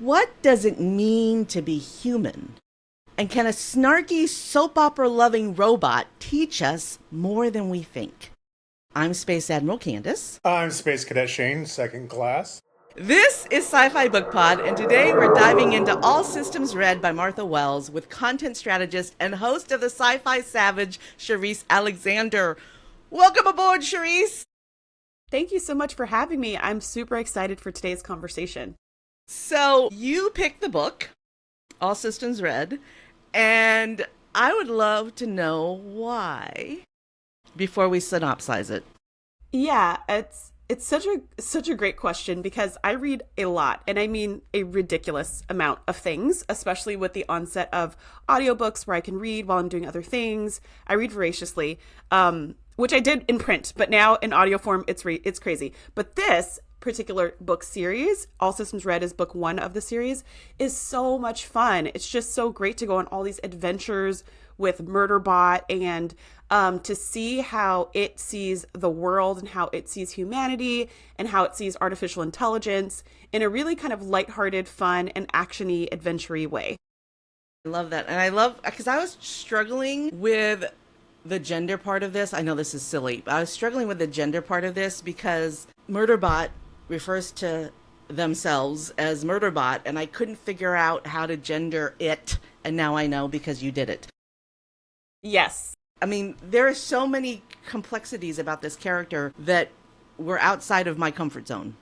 What does it mean to be human? And can a snarky, soap opera-loving robot teach us more than we think? I'm Space Admiral Candace. I'm Space Cadet Shane, second class. This is Sci-Fi Book Pod, and today we're diving into All Systems Red by Martha Wells with content strategist and host of the Sci-Fi Savage, Shereese Alexander. Welcome aboard, Shereese! Thank you so much for having me. I'm super excited for today's conversation. So, you picked the book, All Systems Red, and I would love to know why before we synopsize it. Yeah, it's such a great question because I read a lot, and I mean a ridiculous amount of things, especially with the onset of audiobooks where I can read while I'm doing other things. I read voraciously, which I did in print, but now in audio form, it's crazy. But this particular book series, All Systems Red is book 1 of the series, is so much fun. It's just so great to go on all these adventures with Murderbot and to see how it sees the world and how it sees humanity and how it sees artificial intelligence in a really kind of lighthearted, fun, and action-y, adventure-y way. I love that. And I love, because I was struggling with the gender part of this. I know this is silly, but I was struggling with the gender part of this because Murderbot refers to themselves as Murderbot, and I couldn't figure out how to gender it, and now I know because you did it. Yes. I mean, there are so many complexities about this character that were outside of my comfort zone,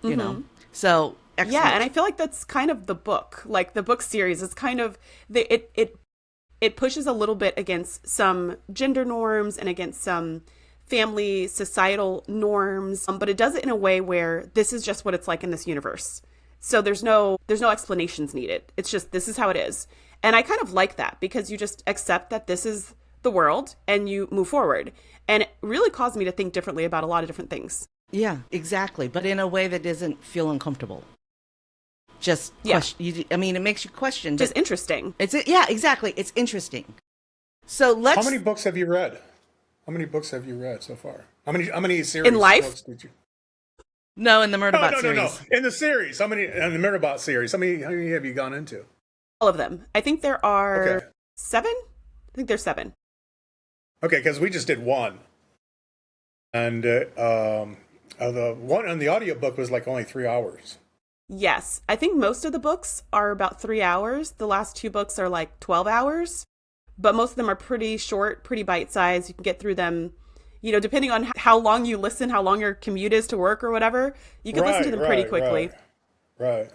you know? So, excellent. Yeah, and I feel like that's kind of the book. Like, the book series is kind of, it pushes a little bit against some gender norms and against some family, societal norms, but it does it in a way where this is just what it's like in this universe. So there's no explanations needed. It's just, this is how it is. And I kind of like that because you just accept that this is the world and you move forward. And it really caused me to think differently about a lot of different things. Yeah, exactly. But in a way that doesn't feel uncomfortable. Just, question, I mean, it makes you question. Just interesting. Yeah, exactly. It's interesting. So How many books have you read? How many books have you read so far? How many series in life? Books did you? No, in the Murderbot series. No. In the series. How many in the Murderbot series? How many have you gone into? All of them. I think there are 7. I think there's 7. Okay, because we just did 1. And the one on the audiobook was like only 3 hours. Yes. I think most of the books are about 3 hours. The last 2 books are like 12 hours. But most of them are pretty short, pretty bite-sized. You can get through them, you know, depending on how long you listen, how long your commute is to work or whatever. You can listen to them pretty quickly. Right.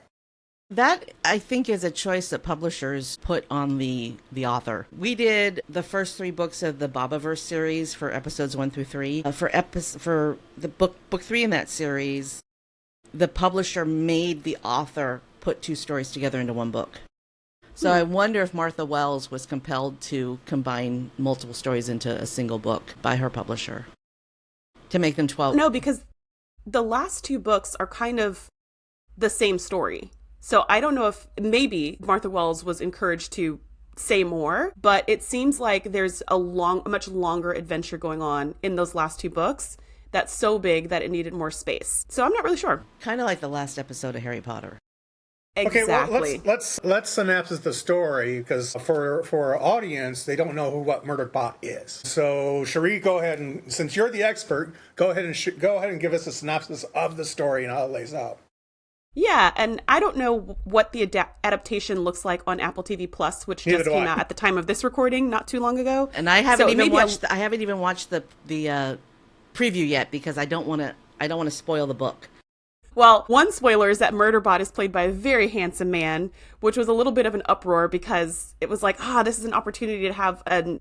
That, I think, is a choice that publishers put on the author. We did the first 3 books of the Bobaverse series for episodes 1 through 3. For the book 3 in that series, the publisher made the author put 2 stories together into 1 book. So I wonder if Martha Wells was compelled to combine multiple stories into a single book by her publisher to make them 12. No, because the last 2 books are kind of the same story. So I don't know if maybe Martha Wells was encouraged to say more, but it seems like there's a much longer adventure going on in those last 2 books that's so big that it needed more space. So I'm not really sure. Kind of like the last episode of Harry Potter. Exactly. Okay, well, let's synopsis the story because for our audience, they don't know what Murderbot is. So, Shereese, go ahead and since you're the expert, go ahead and give us a synopsis of the story and how it lays out. Yeah, and I don't know what the adaptation looks like on Apple TV Plus, which just came out at the time of this recording, not too long ago. And I haven't even watched the preview yet because I don't want to spoil the book. Well, one spoiler is that Murderbot is played by a very handsome man, which was a little bit of an uproar because it was like, this is an opportunity to have a,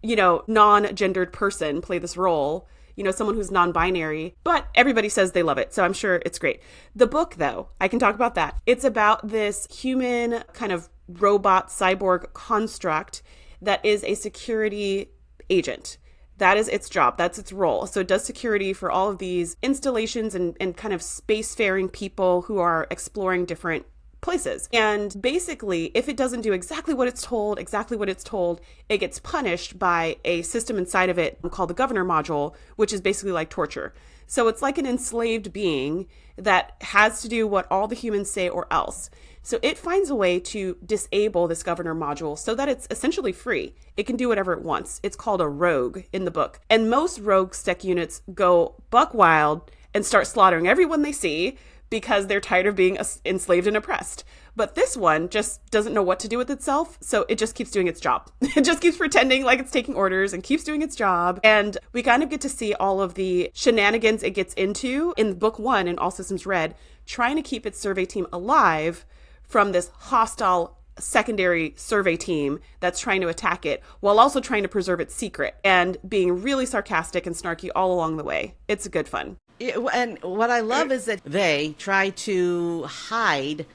non-gendered person play this role, someone who's non-binary. But everybody says they love it, so I'm sure it's great. The book, though, I can talk about that. It's about this human kind of robot cyborg construct that is a security agent. That is its job. That's its role. So it does security for all of these installations and kind of spacefaring people who are exploring different places. And basically, if it doesn't do exactly what it's told, it gets punished by a system inside of it called the governor module, which is basically like torture. So it's like an enslaved being that has to do what all the humans say or else. So it finds a way to disable this governor module so that it's essentially free. It can do whatever it wants. It's called a rogue in the book. And most rogue spec units go buck wild and start slaughtering everyone they see because they're tired of being enslaved and oppressed. But this one just doesn't know what to do with itself, so it just keeps doing its job. It just keeps pretending like it's taking orders and keeps doing its job. And we kind of get to see all of the shenanigans it gets into in book 1 in All Systems Red, trying to keep its survey team alive from this hostile secondary survey team that's trying to attack it, while also trying to preserve its secret and being really sarcastic and snarky all along the way. It's good fun. And what I love is that they try to hide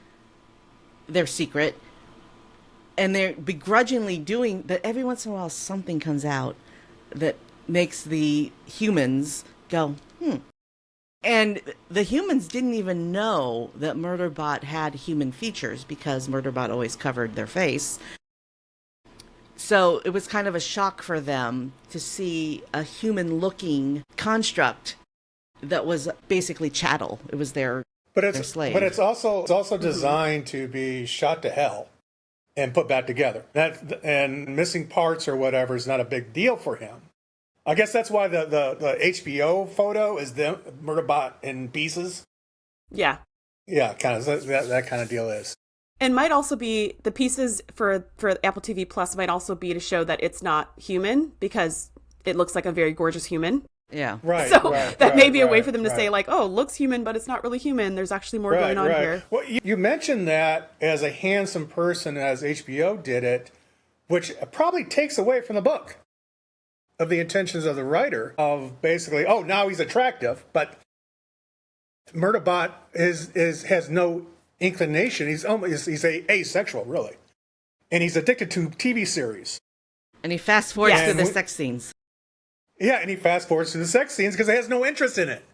their secret, and they're begrudgingly doing that. Every once in a while something comes out that makes the humans go, And the humans didn't even know that Murderbot had human features because Murderbot always covered their face. So it was kind of a shock for them to see a human-looking construct that was basically chattel. It was their slave. But it's also designed to be shot to hell and put back together. And missing parts or whatever is not a big deal for him. I guess that's why the HBO photo is them Murderbot in pieces. Yeah. Yeah, kind of that kind of deal is. And might also be the pieces for Apple TV Plus might also be to show that it's not human because it looks like a very gorgeous human. Yeah. Right. So that may be a way for them to say like, oh, looks human, but it's not really human. There's actually more going on here. Well, you mentioned that as a handsome person as HBO did it, which probably takes away from the book of the intentions of the writer of basically, oh, now he's attractive, but Murderbot has no inclination. He's asexual, really. And he's addicted to TV series. And he fast forwards to the sex scenes. Yeah, and he fast forwards to the sex scenes because he has no interest in it.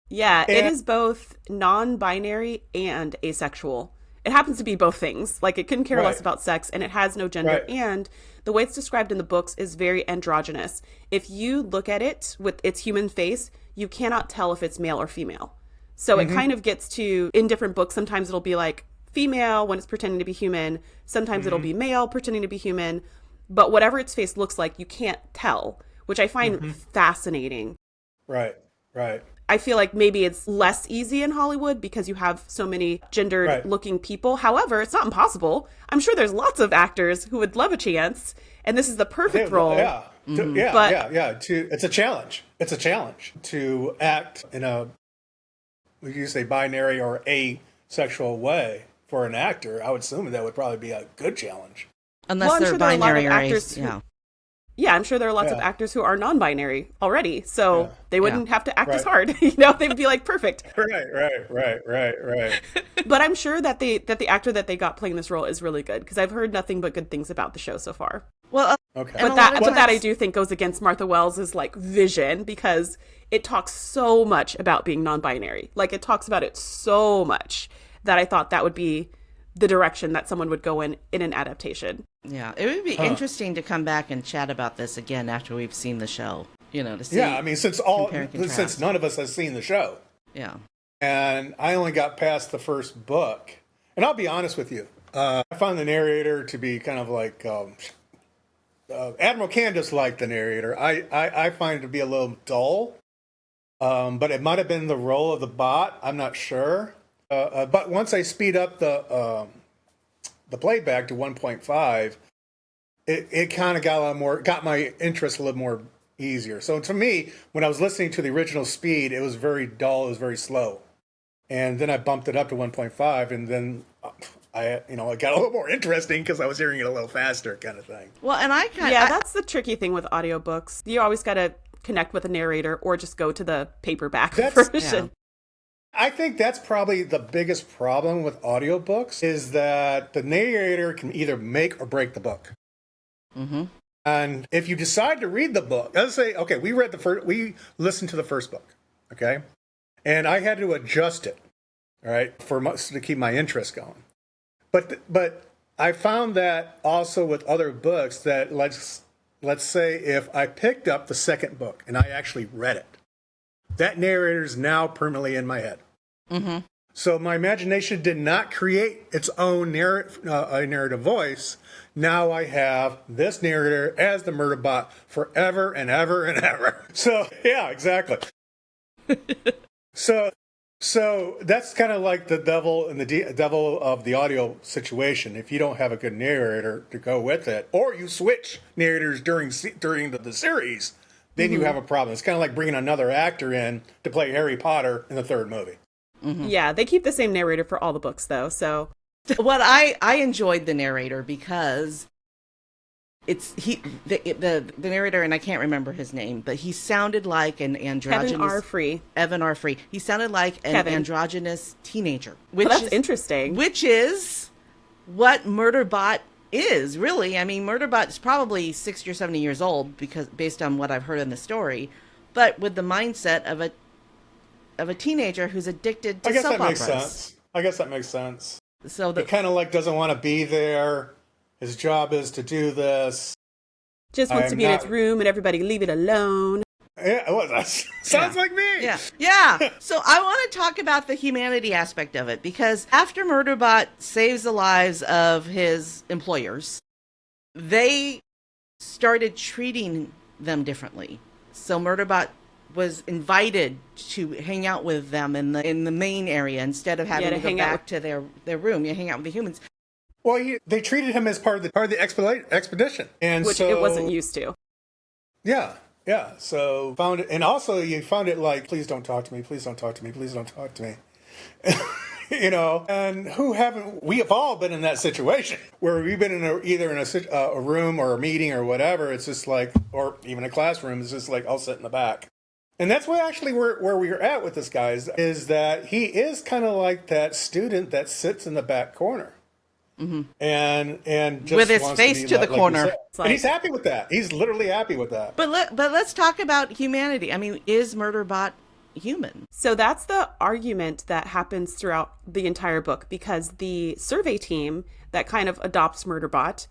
Yeah, it is both non-binary and asexual. It happens to be both things. Like, it couldn't care less about sex, and it has no gender. And the way it's described in the books is very androgynous. If you look at it with its human face, you cannot tell if it's male or female. So it kind of gets to, in different books, sometimes it'll be like female when it's pretending to be human. Sometimes it'll be male pretending to be human. But whatever its face looks like, you can't tell, which I find fascinating. Right. I feel like maybe it's less easy in Hollywood because you have so many gendered looking people. However, it's not impossible. I'm sure there's lots of actors who would love a chance, and this is the perfect role. Yeah. It's a challenge. It's a challenge to act in a, would you say, binary or asexual way for an actor. I would assume that would probably be a good challenge. Unless they're binary or Yeah, I'm sure there are lots of actors who are non-binary already, so they wouldn't have to act as hard. You know, they'd be like perfect. Right. But I'm sure that the actor that they got playing this role is really good because I've heard nothing but good things about the show so far. Well, but that I do think goes against Martha Wells' like vision because it talks so much about being non-binary. Like, it talks about it so much that I thought that would be the direction that someone would go in an adaptation. Yeah, it would be interesting to come back and chat about this again after we've seen the show. You know, to see. Yeah, I mean, since none of us has seen the show. Yeah. And I only got past the first book, and I'll be honest with you, I found the narrator to be kind of like Admiral Candace liked the narrator. I find it to be a little dull, but it might have been the role of the bot. I'm not sure. But once I speed up the playback to 1.5, it kind of got my interest a little more easier. So to me, when I was listening to the original speed, it was very dull, it was very slow. And then I bumped it up to 1.5, and then it got a little more interesting because I was hearing it a little faster, kind of thing. Well, and that's the tricky thing with audiobooks. You always got to connect with a narrator or just go to the paperback version. Yeah. I think that's probably the biggest problem with audiobooks is that the narrator can either make or break the book. Mm-hmm. And if you decide to read the book, let's say, okay, we listened to the first book, okay? And I had to adjust it, all right, to keep my interest going. But I found that also with other books that let's say if I picked up the second book and I actually read it, that narrator is now permanently in my head. Mm-hmm. So my imagination did not create its own narrative voice. Now I have this narrator as the Murderbot forever and ever and ever. So, yeah, exactly. So that's kind of like the devil and the devil of the audio situation. If you don't have a good narrator to go with it, or you switch narrators during the series, then you have a problem. It's kind of like bringing another actor in to play Harry Potter in the third movie. Mm-hmm. Yeah, they keep the same narrator for all the books, though. So, well, I enjoyed the narrator because the narrator, and I can't remember his name, but he sounded like an androgynous Evan R. Free. He sounded like an androgynous teenager, which that's interesting. Which is what Murderbot is, really. I mean, Murderbot is probably 60 or 70 years old, because based on what I've heard in the story, but with the mindset of a teenager who's addicted to soap operas. I guess that makes sense. So he kind of like doesn't want to be there. His job is to do this. Just wants to be in its room and everybody leave it alone. Yeah, well, that sounds like me. Yeah. So I want to talk about the humanity aspect of it, because after Murderbot saves the lives of his employers, they started treating them differently. So Murderbot was invited to hang out with them in the main area instead of having to go back to their room. You hang out with the humans. Well, they treated him as part of the expedition, and which it wasn't used to. Yeah. So found it, and also you found it like, please don't talk to me, please don't talk to me, please don't talk to me. And who haven't we have all been in that situation where we've been in either in a room or a meeting or whatever. It's just like, or even a classroom. It's just like, I'll sit in the back. And that's what actually where we are at with this guy is that he is kind of like that student that sits in the back corner. Mm-hmm. And just with his face to the corner. And he's happy with that. He's literally happy with that. But let's talk about humanity. I mean, is Murderbot human? So that's the argument that happens throughout the entire book, because the survey team that kind of adopts Murderbot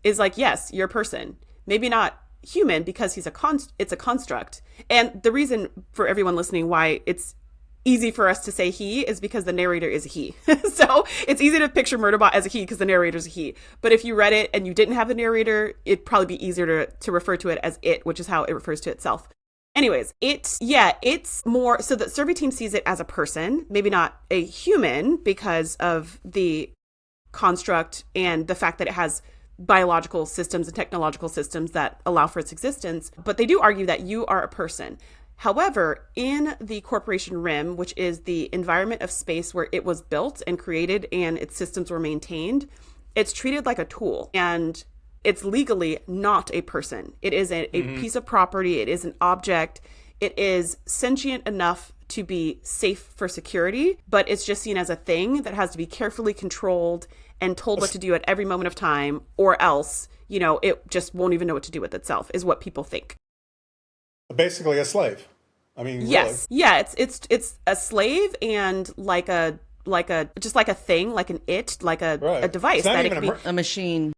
is like, yes, you're a person. Maybe not human, because it's a construct. And the reason for everyone listening why it's easy for us to say he is because the narrator is a he. So it's easy to picture Murderbot as a he because the narrator is a he. But if you read it and you didn't have the narrator, it'd probably be easier to refer to it as it, which is how it refers to itself. Anyways, it's more so that survey team sees it as a person, maybe not a human, because of the construct and the fact that it has biological systems and technological systems that allow for its existence. But they do argue that you are a person. However, in the corporation rim, which is the environment of space where it was built and created and its systems were maintained, it's treated like a tool, and it's legally not a person. It is a piece of property. It is an object. It is sentient enough to be safe for security, but it's just seen as a thing that has to be carefully controlled and told what to do at every moment of time, or else, it just won't even know what to do with itself, is what people think. Basically a slave. I mean, yes. Really. Yeah, it's a slave, and like a just like a thing, like an a device that it can be a machine.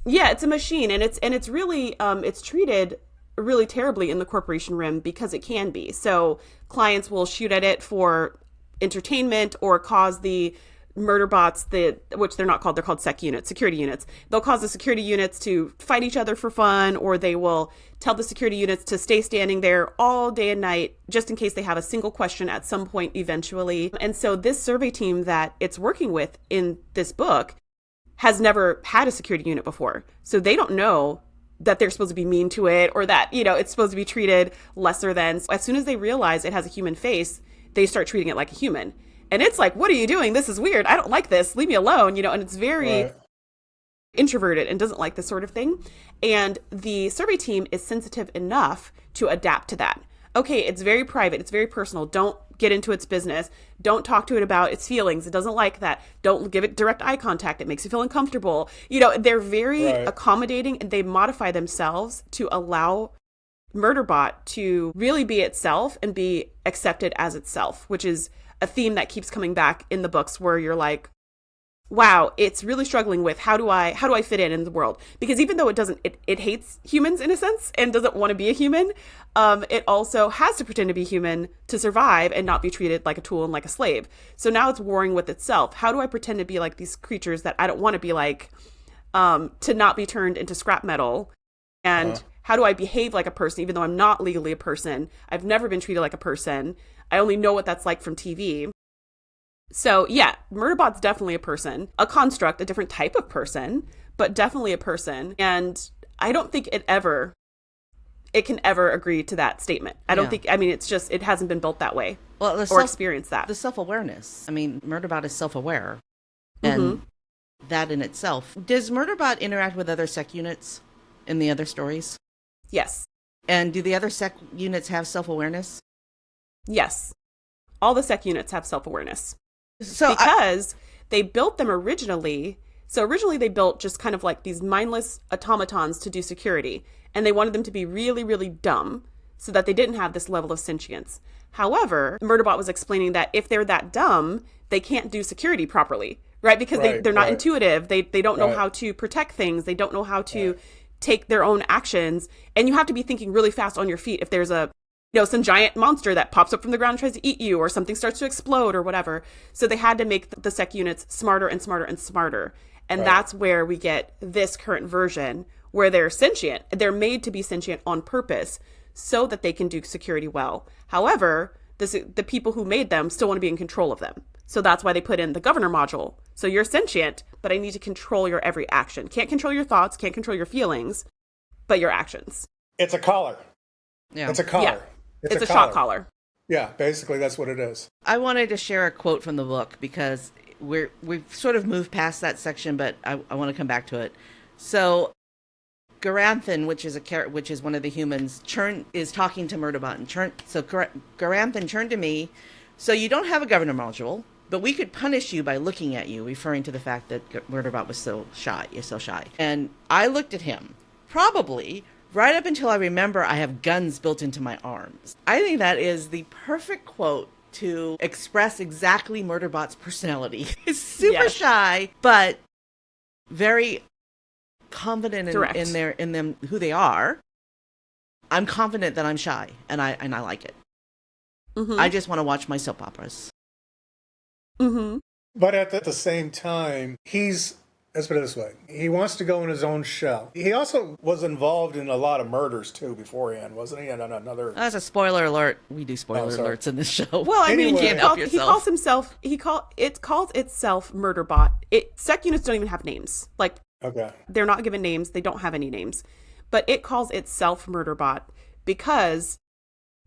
Yeah, it's a machine, and it's really it's treated really terribly in the corporation rim because it can be. So clients will shoot at it for entertainment or cause the Murderbots, which they're not called, they're called security units. They'll cause the security units to fight each other for fun, or they will tell the security units to stay standing there all day and night just in case they have a single question at some point eventually. And so this survey team that it's working with in this book has never had a security unit before. So they don't know that they're supposed to be mean to it, or that, it's supposed to be treated lesser than. So as soon as they realize it has a human face, they start treating it like a human. And it's like, what are you doing? This is weird. I don't like this. Leave me alone. And it's very introverted and doesn't like this sort of thing. And the survey team is sensitive enough to adapt to that. Okay, it's very private. It's very personal. Don't get into its business. Don't talk to it about its feelings. It doesn't like that. Don't give it direct eye contact. It makes you feel uncomfortable. They're very accommodating, and they modify themselves to allow Murderbot to really be itself and be accepted as itself, which is a theme that keeps coming back in the books, where you're like, wow, it's really struggling with how do I fit in the world? Because even though it hates humans in a sense and doesn't want to be a human, it also has to pretend to be human to survive and not be treated like a tool and like a slave. So now it's warring with itself. How do I pretend to be like these creatures that I don't want to be like, to not be turned into scrap metal? And how do I behave like a person, even though I'm not legally a person? I've never been treated like a person. I only know what that's like from TV. So yeah, Murderbot's definitely a person, a construct, a different type of person, but definitely a person. And I don't think it can ever agree to that statement. I don't think, I mean, it's just, it hasn't been built that way or experienced that. The self-awareness. I mean, Murderbot is self-aware. And that in itself. Does Murderbot interact with other sec units in the other stories? Yes. And do the other sec units have self-awareness? Yes. All the sec units have self-awareness. So because they built them originally. So originally they built just kind of like these mindless automatons to do security. And they wanted them to be really, really dumb so that they didn't have this level of sentience. However, Murderbot was explaining that if they're that dumb, they can't do security properly, right? Because they're not intuitive. They don't know how to protect things. They don't know how to take their own actions. And you have to be thinking really fast on your feet if there's some giant monster that pops up from the ground and tries to eat you, or something starts to explode or whatever. So they had to make the sec units smarter and smarter and smarter. And that's where we get this current version where they're sentient. They're made to be sentient on purpose so that they can do security well. However, the people who made them still want to be in control of them. So that's why they put in the governor module. So you're sentient, but I need to control your every action. Can't control your thoughts, can't control your feelings, but your actions. It's a collar. Yeah. It's a collar. Yeah. It's a shot collar. Yeah, basically that's what it is. I wanted to share a quote from the book because we've sort of moved past that section, but I want to come back to it. So Gurathin, which is one of the humans, is talking to Murderbot, and Gurathin turned to me. So you don't have a governor module, but we could punish you by looking at you, referring to the fact that Murderbot was so shy. You're so shy. And I looked at him, probably right up until I remember I have guns built into my arms. I think that is the perfect quote to express exactly Murderbot's personality. He's super shy, but very confident in them who they are. I'm confident that I'm shy, and I like it. I just want to watch my soap operas. But at the same time, let's put it this way, he wants to go in his own shell. He also was involved in a lot of murders too beforehand, wasn't he? And another. That's a spoiler alert. We do spoiler alerts in this show. Well, I mean, Anyway. he calls himself. It calls itself Murderbot. Sec units don't even have names. Like, they're not given names. They don't have any names. But it calls itself Murderbot because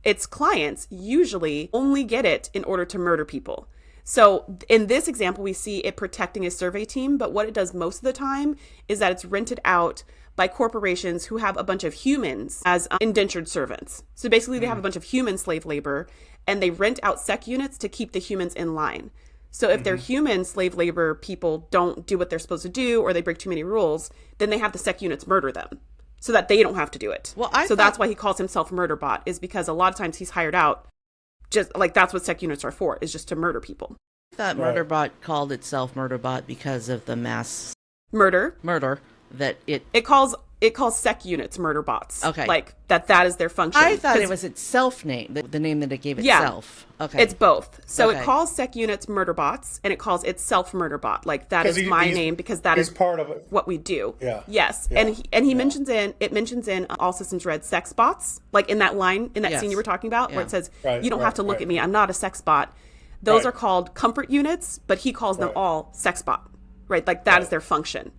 its clients usually only get it in order to murder people. So in this example, we see it protecting a survey team, but what it does most of the time is that it's rented out by corporations who have a bunch of humans as indentured servants. So basically they have a bunch of human slave labor, and they rent out sec units to keep the humans in line. So if their human slave labor people don't do what they're supposed to do, or they break too many rules, then they have the sec units murder them so that they don't have to do it. That's why he calls himself Murderbot, is because a lot of times he's hired out. Just like that's what sec units are for, is just to murder people. I thought Murderbot called itself Murderbot because of the mass murder that it calls sec units Murderbots. Okay, like that is their function. I thought it was its self name, the name that it gave itself. Okay, it's both. So it calls sec units Murderbots, and it calls itself Murderbot. Like that is my name because that is part of it. What we do. Yeah. Yes, yeah. And he mentions in All Systems Red sex bots, like in that line in that scene you were talking about, where it says you don't have to look at me. I'm not a sex bot. Those are called comfort units, but he calls them all sex bot. Right, like that is their function.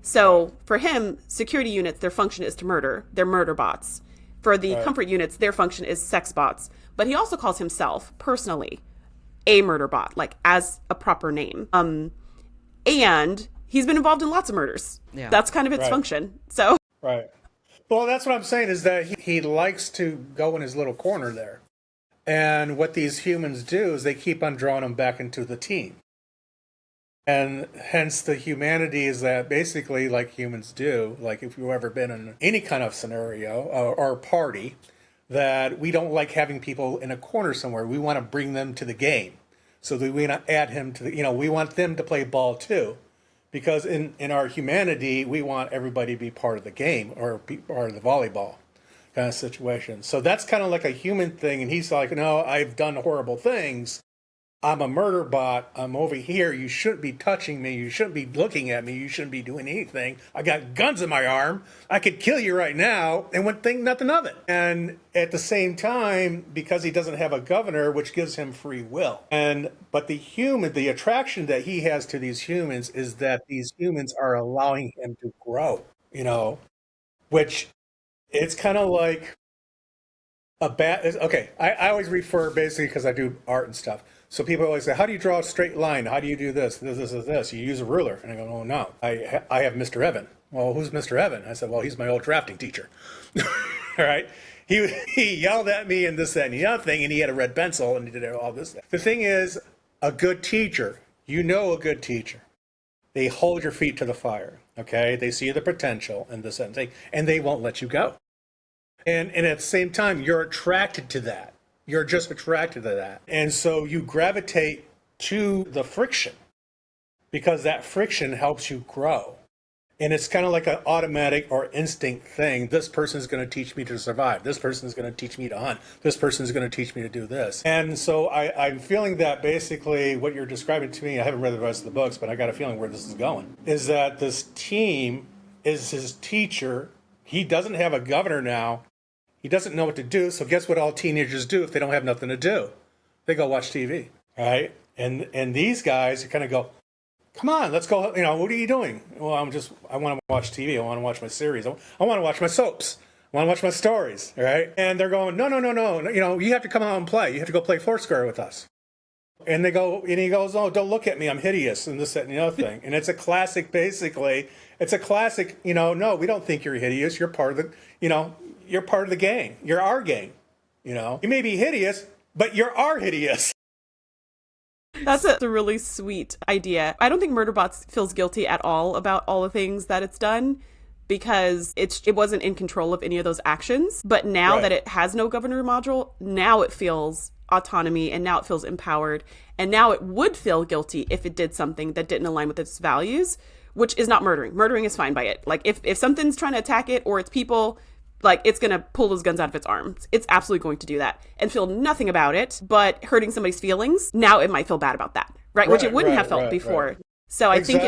So for him, security units, their function is to murder. They're murder bots. For the comfort units, their function is sex bots. But he also calls himself personally a murder bot, like as a proper name. And he's been involved in lots of murders. Yeah. That's kind of its function. So Well, that's what I'm saying, is that he likes to go in his little corner there. And what these humans do is they keep on drawing him back into the team. And hence the humanity is that basically, like humans do, like if you've ever been in any kind of scenario or party, that we don't like having people in a corner somewhere. We want to bring them to the game. So that we want to add him to we want them to play ball too. Because in our humanity, we want everybody to be part of the game or be part of the volleyball kind of situation. So that's kind of like a human thing. And he's like, no, I've done horrible things. I'm a murder bot. I'm over here. You shouldn't be touching me. You shouldn't be looking at me. You shouldn't be doing anything. I got guns in my arm. I could kill you right now and wouldn't think nothing of it. And at the same time, because he doesn't have a governor, which gives him free will. But the attraction that he has to these humans is that these humans are allowing him to grow, which it's kind of like okay, I always refer basically because I do art and stuff. So people always say, how do you draw a straight line? How do you do this? This. You use a ruler. And I go, oh, no. I have Mr. Evan. Well, who's Mr. Evan? I said, well, he's my old drafting teacher. All right? He yelled at me and this, that, and the other thing, and he had a red pencil, and he did all this. The thing is, a good teacher, a good teacher, they hold your feet to the fire, okay? They see the potential and this, that, and thing, and they won't let you go. And at the same time, you're attracted to that. You're just attracted to that. And so you gravitate to the friction because that friction helps you grow. And it's kind of like an automatic or instinct thing. This person is going to teach me to survive. This person is going to teach me to hunt. This person is going to teach me to do this. And so I'm feeling that basically what you're describing to me, I haven't read the rest of the books, but I got a feeling where this is going, is that this team is his teacher. He doesn't have a governor now. He doesn't know what to do, so guess what all teenagers do if they don't have nothing to do? They go watch TV, right? And these guys kind of go, come on, let's go, what are you doing? Well, I want to watch TV. I want to watch my series. I want to watch my soaps. I want to watch my stories, right? And they're going, no, you have to come out and play. You have to go play Foursquare with us. And he goes, oh, don't look at me, I'm hideous, and this, that, and the other thing. And it's a classic, basically. It's a classic, no, we don't think you're hideous. You're part of the, you're part of the gang. You're our gang. You may be hideous, but you're our hideous. That's a really sweet idea. I don't think Murderbot feels guilty at all about all the things that it's done because it wasn't in control of any of those actions. But now that it has no governor module, now it feels autonomy and now it feels empowered. And now it would feel guilty if it did something that didn't align with its values, which is not murdering. Murdering is fine by it. Like if something's trying to attack it or its people, like it's going to pull those guns out of its arms. It's absolutely going to do that and feel nothing about it, but hurting somebody's feelings, now it might feel bad about that, right? Which it wouldn't have felt before. Right. So I think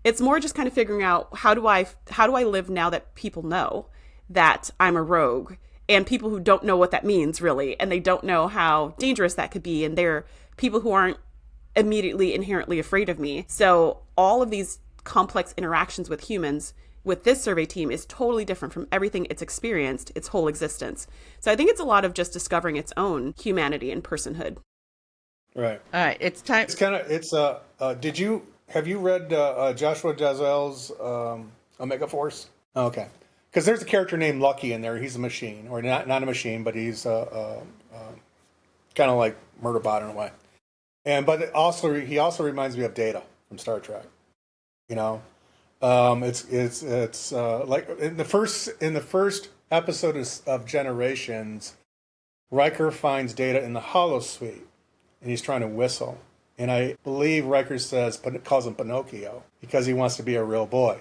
it's more just kind of figuring out how do I live now that people know that I'm a rogue and people who don't know what that means really, and they don't know how dangerous that could be. And they're people who aren't immediately inherently afraid of me. So all of these complex interactions with humans with this survey team is totally different from everything it's experienced its whole existence. So I think it's a lot of just discovering its own humanity and personhood. Right. All right. It's time. Have you read Joshua Dazel's Omega Force? Okay. Because there's a character named Lucky in there. He's a machine, or not a machine, but he's kind of like Murderbot in a way. But he also reminds me of Data from Star Trek. It's like in the first episode of Generations, Riker finds Data in the holosuite, and he's trying to whistle. And I believe Riker calls him Pinocchio because he wants to be a real boy,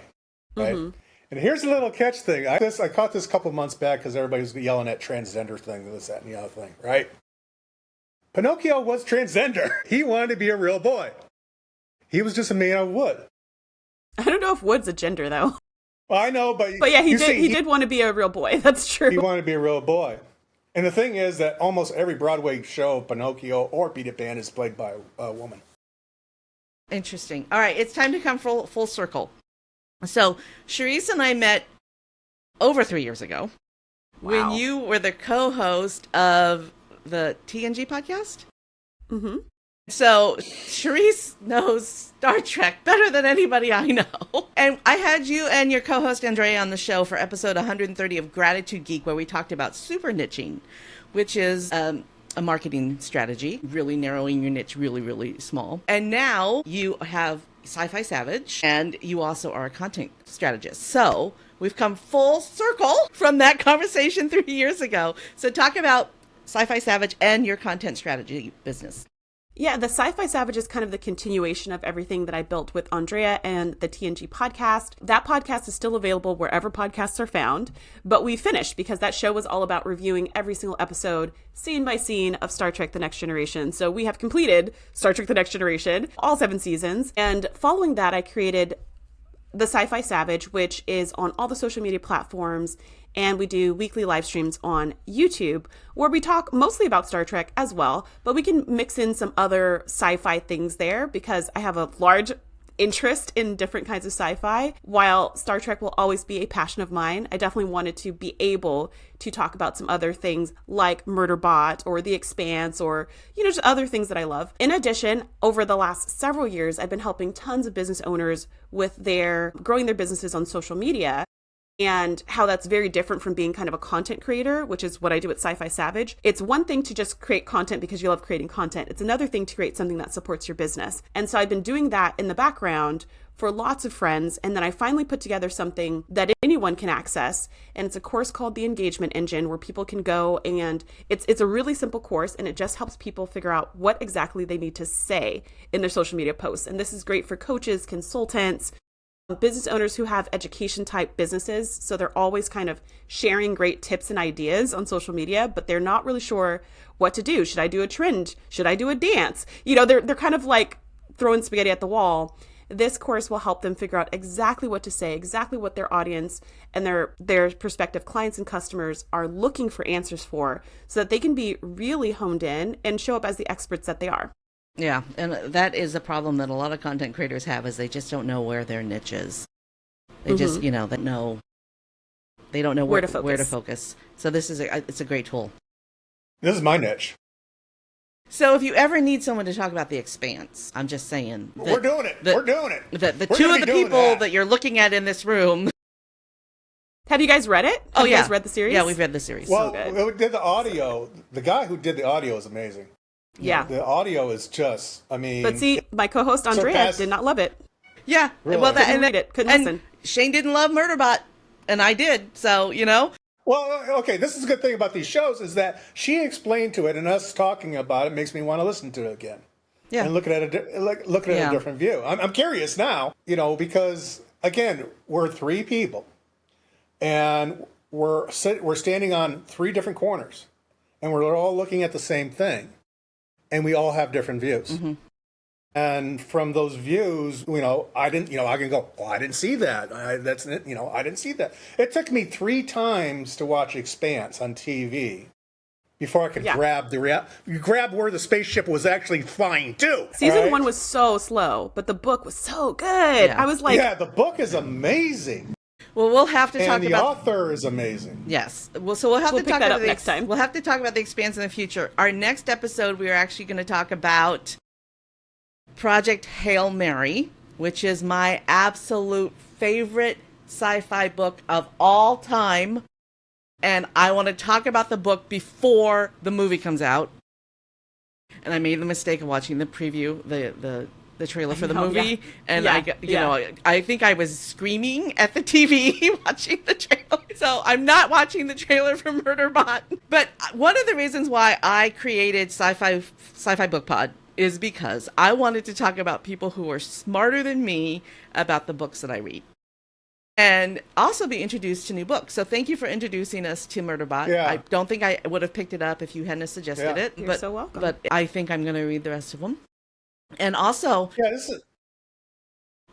right? Mm-hmm. And here's a little catch thing. I caught this a couple months back because everybody was yelling at transgender thing, this, that, and the other thing, right? Pinocchio was transgender. He wanted to be a real boy. He was just a man of wood. I don't know if wood's a gender, though. Well, I know, but yeah, he did want to be a real boy. That's true. He wanted to be a real boy. And the thing is that almost every Broadway show, Pinocchio or Peter Pan, is played by a woman. Interesting. All right, it's time to come full circle. So, Shereese and I met over 3 years ago when you were the co-host of the TNG podcast. Mm-hmm. So, Shereese knows Star Trek better than anybody I know. And I had you and your co-host Andrea on the show for episode 130 of Gratitude Geek, where we talked about super niching, which is a marketing strategy, really narrowing your niche really, really small. And now you have Sci-Fi Savage, and you also are a content strategist. So, we've come full circle from that conversation 3 years ago. So, talk about Sci-Fi Savage and your content strategy business. Yeah, the Sci-Fi Savage is kind of the continuation of everything that I built with Andrea and the TNG podcast. That podcast is still available wherever podcasts are found, but we finished because that show was all about reviewing every single episode, scene by scene, of Star Trek The Next Generation. So we have completed Star Trek The Next Generation, all 7 seasons. And following that, I created the Sci-Fi Savage, which is on all the social media platforms, and we do weekly live streams on YouTube where we talk mostly about Star Trek as well, but we can mix in some other sci-fi things there because I have a large interest in different kinds of sci-fi. While Star Trek will always be a passion of mine, I definitely wanted to be able to talk about some other things like Murderbot or The Expanse or, just other things that I love. In addition, over the last several years, I've been helping tons of business owners with growing their businesses on social media, and how that's very different from being kind of a content creator, which is what I do at Sci-Fi Savage. It's one thing to just create content because you love creating content. It's another thing to create something that supports your business. And so I've been doing that in the background for lots of friends. And then I finally put together something that anyone can access. And it's a course called The Engagement Engine where people can go, and it's a really simple course, and it just helps people figure out what exactly they need to say in their social media posts. And this is great for coaches, consultants, business owners who have education type businesses. So they're always kind of sharing great tips and ideas on social media, but they're not really sure what to do. Should I do a trend? Should I do a dance? They're kind of like throwing spaghetti at the wall. This course will help them figure out exactly what to say, exactly what their audience and their prospective clients and customers are looking for answers for, so that they can be really honed in and show up as the experts that they are. Yeah, and that is a problem that a lot of content creators have, is they just don't know where their niche is. They just, they don't know where to focus. So this is it's a great tool. This is my niche. So if you ever need someone to talk about The Expanse, I'm just saying. We're doing it. We're doing it. The two of the people that you're looking at in this room. Have you guys read it? Have you guys read the series? Yeah, we've read the series. Well, so we did the audio. The guy who did the audio is amazing. Yeah. The audio is just, But see, my co-host Andrea did not love it. Yeah. Really? Well, Couldn't listen. Shane didn't love Murderbot, and I did. So, Well, okay, this is a good thing about these shows is that she explained to it, and us talking about it makes me want to listen to it again. Yeah. And look at it a different view. I'm curious now, because, again, we're 3 people, and we're standing on 3 different corners, and we're all looking at the same thing. And we all have different views. Mm-hmm. And from those views, I can go, oh, I didn't see that. I didn't see that. It took me 3 times to watch Expanse on TV before I could grab where the spaceship was actually flying to. Season 1 was so slow, but the book was so good. Yeah. I was like... Yeah, the book is amazing. Well, we'll have to talk about... And the author is amazing. Yes. Well, so we'll pick that up next time. We'll have to talk about The Expanse in the future. Our next episode, we are actually going to talk about Project Hail Mary, which is my absolute favorite sci-fi book of all time. And I want to talk about the book before the movie comes out. And I made the mistake of watching the preview, the trailer for the movie, and I think I was screaming at the TV watching the trailer. So I'm not watching the trailer for Murderbot. But one of the reasons why I created Sci-Fi Book Pod is because I wanted to talk about people who are smarter than me about the books that I read, and also be introduced to new books. So thank you for introducing us to Murderbot. Yeah. I don't think I would have picked it up if you hadn't suggested it. You're so welcome. But I think I'm going to read the rest of them. And also,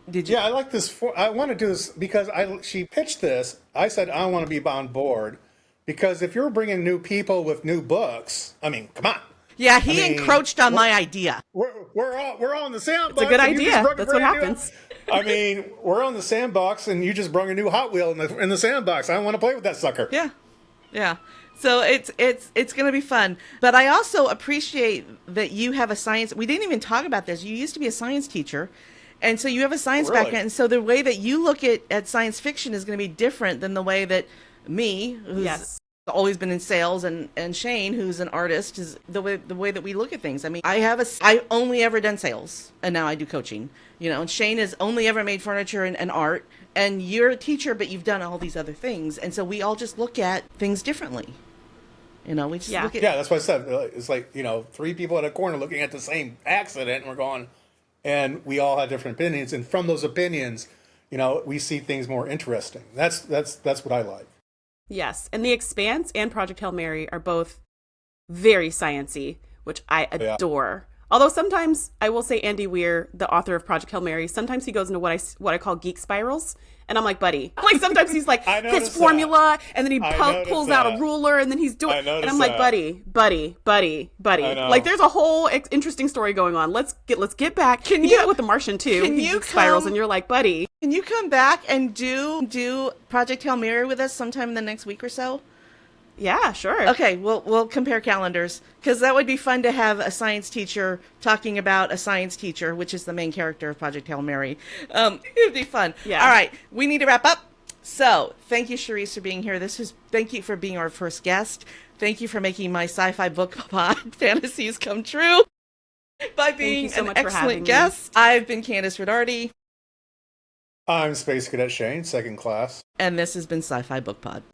did you? Yeah, I like this. I want to do this because she pitched this. I said I want to be on board because if you're bringing new people with new books, come on. Yeah, he encroached on my idea. We're all in the sandbox. It's a good idea. That's what happens. We're on the sandbox, and you just brought a new Hot Wheel in the sandbox. I want to play with that sucker. Yeah. So it's going to be fun. But I also appreciate that you have a science. We didn't even talk about this. You used to be a science teacher. And so you have a science background. And so the way that you look at science fiction is going to be different than the way that me, who's always been in sales, and Shane, who's an artist, is the way that we look at things. I only ever done sales, and now I do coaching. And Shane has only ever made furniture and art. And you're a teacher, but you've done all these other things. And so we all just look at things differently. You know, we just look at... Yeah, that's what I said. It's like, three people at a corner looking at the same accident, and we're going, and we all have different opinions. And from those opinions, we see things more interesting. That's what I like. Yes. And The Expanse and Project Hail Mary are both very science-y, which I adore. Although sometimes, I will say Andy Weir, the author of Project Hail Mary, sometimes he goes into what I call geek spirals. And I'm like, buddy. Like, sometimes he's like, this formula, and then he pulls out a ruler, and then he's doing... And I'm like, buddy. Like, there's a whole interesting story going on. Let's get back. Can you do that with The Martian, too? Can you spirals, and you're like, buddy. Can you come back and do Project Hail Mary with us sometime in the next week or so? Yeah, sure. Okay, we'll compare calendars, because that would be fun to have a science teacher talking about a science teacher, which is the main character of Project Hail Mary. It'd be fun. Yeah. All right, we need to wrap up. So, thank you, Shereese, for being here. Thank you for being our first guest. Thank you for making my Sci-Fi Book Pod fantasies come true by being an excellent guest. I've been Candace Rodarty. I'm Space Cadet Shane, second class. And this has been Sci-Fi Book Pod.